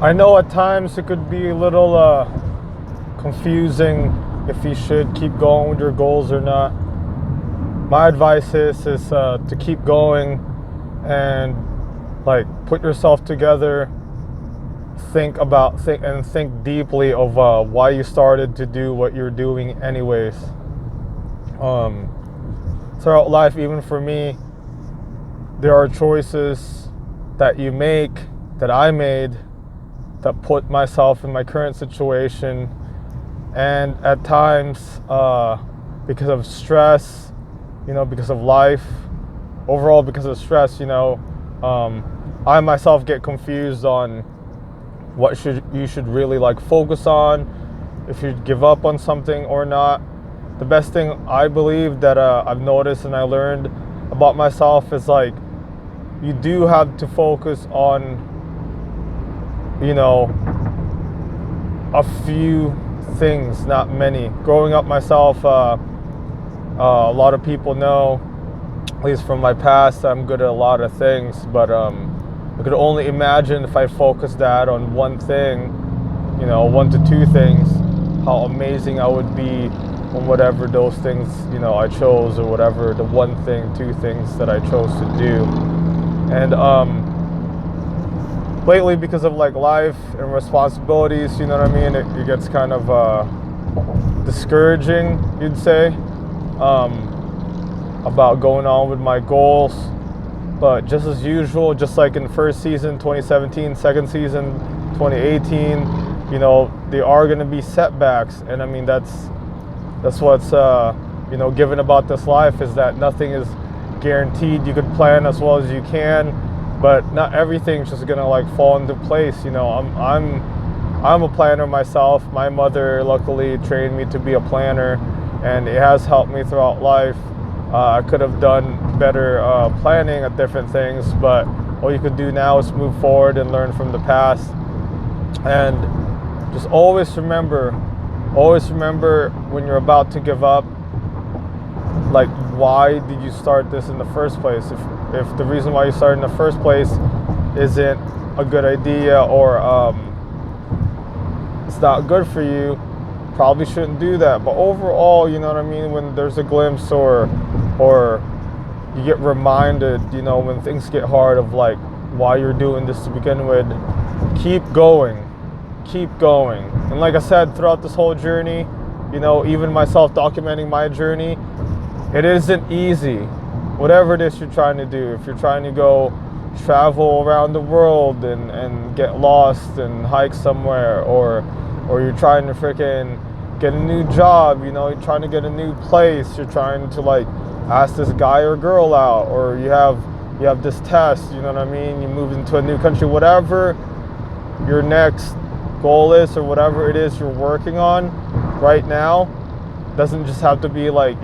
I know at times it could be a little confusing if you should keep going with your goals or not. My advice is to keep going and like put yourself together, think deeply of why you started to do what you're doing anyways. Throughout life, even for me, there are choices that you make, that I made, that put myself in my current situation. And at times, because of stress, because of life, overall because of stress, I myself get confused on what you should really like focus on, if you give up on something or not. The best thing I believe that I've noticed and I learned about myself is like you do have to focus on a few things, not many. Growing up myself, a lot of people know, at least from my past, I'm good at a lot of things, but I could only imagine if I focused that on one thing, 1 to 2 things, how amazing I would be on whatever those things, I chose, or whatever the 2 things that I chose to do. And lately, because of like life and responsibilities, it gets kind of discouraging, you'd say, about going on with my goals. But just as usual, just like in first season 2017, second season 2018, there are going to be setbacks. And I mean, that's what's given about this life, is that nothing is guaranteed. You could plan as well as you can, but not everything's just gonna like fall into place. I'm a planner myself. My mother luckily trained me to be a planner, and it has helped me throughout life. I could have done better planning at different things, but all you could do now is move forward and learn from the past. And just always remember when you're about to give up, like, why did you start this in the first place? If the reason why you started in the first place isn't a good idea, or it's not good for you, probably shouldn't do that. But overall, when there's a glimpse or you get reminded, when things get hard, of like why you're doing this to begin with, keep going. And like I said, throughout this whole journey, even myself documenting my journey, it isn't easy. Whatever it is you're trying to do, if you're trying to go travel around the world and get lost and hike somewhere, or you're trying to freaking get a new job, you're trying to get a new place, you're trying to like ask this guy or girl out, or you have this test, you move into a new country, whatever your next goal is, or whatever it is you're working on right now. Doesn't just have to be like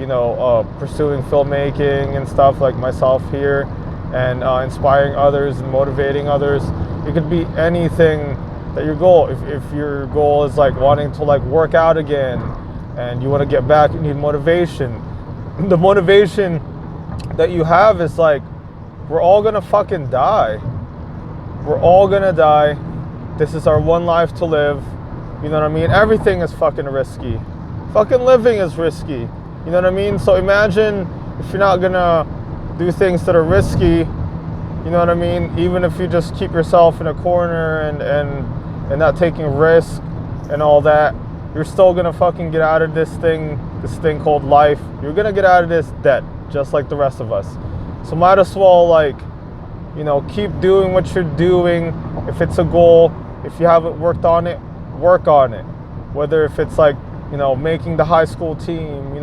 pursuing filmmaking and stuff like myself here, and inspiring others and motivating others. It could be anything that your goal. If your goal is like wanting to like work out again, and you want to get back, you need motivation. The motivation that you have is like, we're all gonna fucking die. We're all gonna die. This is our one life to live. Everything is fucking risky. Fucking living is risky. So imagine if you're not gonna do things that are risky, even if you just keep yourself in a corner and not taking risk and all that, you're still gonna fucking get out of this thing called life. You're gonna get out of this debt, just like the rest of us. So might as well like, keep doing what you're doing. If it's a goal, if you haven't worked on it, work on it. Whether if it's like, making the high school team,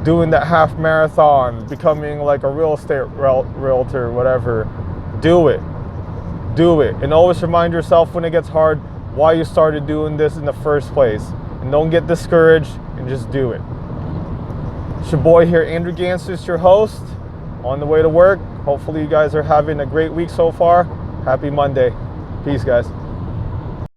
doing that half marathon, becoming like a real estate realtor, whatever, do it. And always remind yourself when it gets hard why you started doing this in the first place. And don't get discouraged, and just do it. It's your boy here, Andrew Gansis, your host, on the way to work. Hopefully you guys are having a great week so far. Happy Monday. Peace, guys.